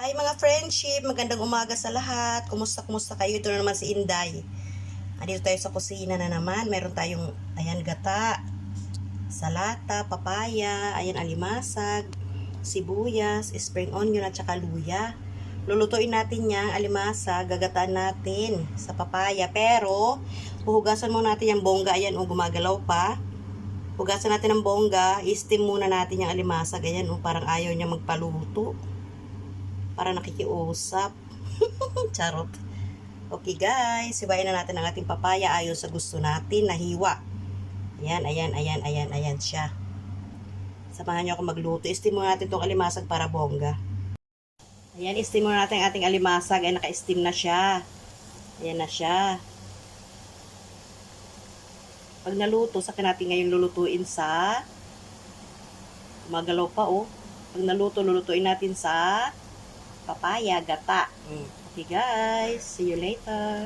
Hi mga friendship, magandang umaga sa lahat. Kumusta kayo? Ito na naman si Inday. Dito tayo sa kusina na naman. Meron tayong, ayan, gata, salata, papaya, ayan, alimasag, sibuyas, spring onion at saka luya. Lulutuin natin yang alimasag, gagataan natin sa papaya. Pero, huhugasan muna natin yung bongga, ayan, gumagalaw pa. Hugasan natin ng bongga, i-steam muna natin yung alimasag, ayan, parang ayaw niya magpaluto. Para nakikiusap. Charot. Okay guys, hiwain na natin ang ating papaya ayon sa gusto natin na hiwa. Ayan siya. Samahan niyo ako magluto. I-steam muna natin itong alimasag para bongga. Ayan, i-steam muna natin ang ating alimasag. Ay, naka-steam na siya. Ayan na siya. Pag naluto, saka natin ngayon lulutuin sa magalaw pa oh. Pag naluto, lulutuin natin sa papaya, gata. Okay guys, see you later.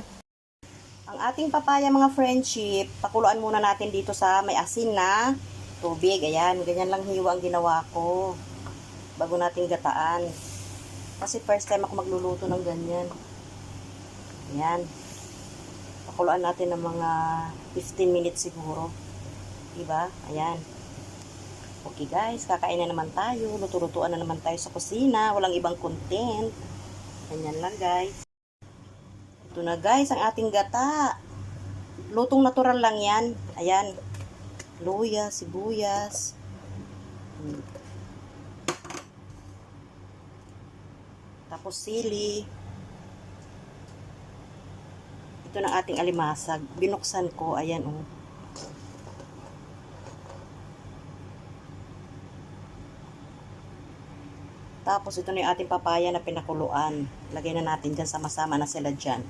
Ang ating papaya mga friendship, pakuluan muna natin dito sa may asin na tubig. Ayan, ganyan lang hiwa ang ginawa ko bago natin gataan. Kasi first time ako magluluto ng ganyan. Ayan. Pakuluan natin ng mga 15 minutes siguro. Diba? Ayan. Okay guys, kakain na naman tayo. Luto-lutuan na naman tayo sa kusina. Walang ibang content. Ganyan lang guys. Ito na guys, ang ating gata. Lutong natural lang yan. Ayan. Luya, sibuyas. Tapos sili. Ito na ating alimasag. Binuksan ko. Ayan oh. Tapos ito na yung ating papaya na pinakuluan. Lagay na natin dyan, sama-sama na sila dyan.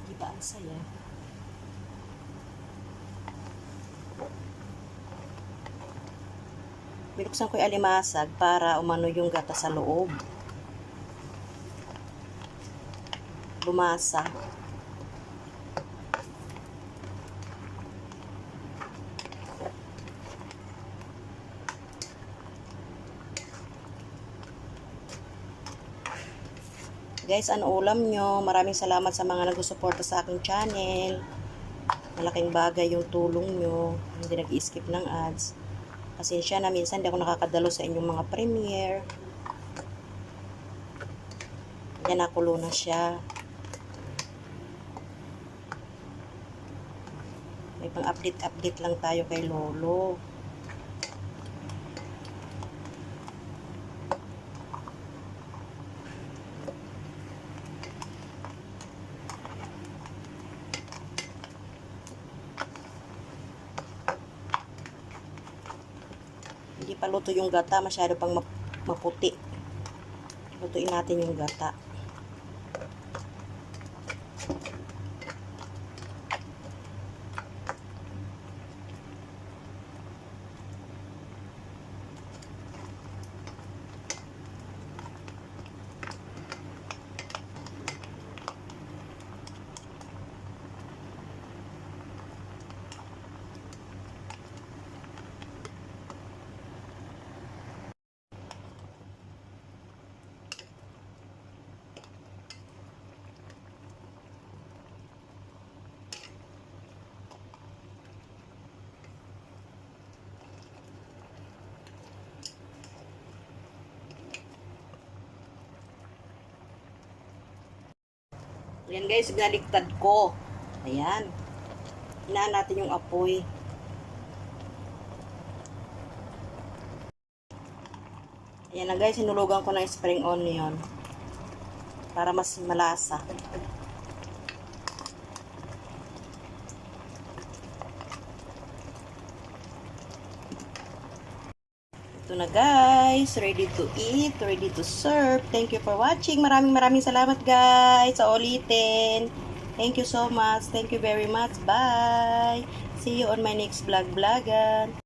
Diba ang saya? Binuksan ko yung alimasag para umano yung gata sa loob. Lumasa. Guys, ano ulam nyo? Maraming salamat sa mga nagsusuporta sa aking channel. Malaking bagay yung tulong nyo. Hindi nag-i-skip ng ads. Pasensya na, minsan hindi ako nakakadalo sa inyong mga premiere. Yan, nakulo na siya. May pang-update lang tayo kay Lolo. Hindi pa luto yung gata, masyado pang maputi. Lutuin natin yung gata. Ayan guys, binaliktad ko. Ayan. Hinaan natin yung apoy. Ayan na guys, hinulugan ko ng spring onion. Para mas malasa. Ito na guys, ready to eat, ready to serve. Thank you for watching. Maraming salamat guys sa ulitin. Thank you so much. Thank you very much. Bye. See you on my next vlogan.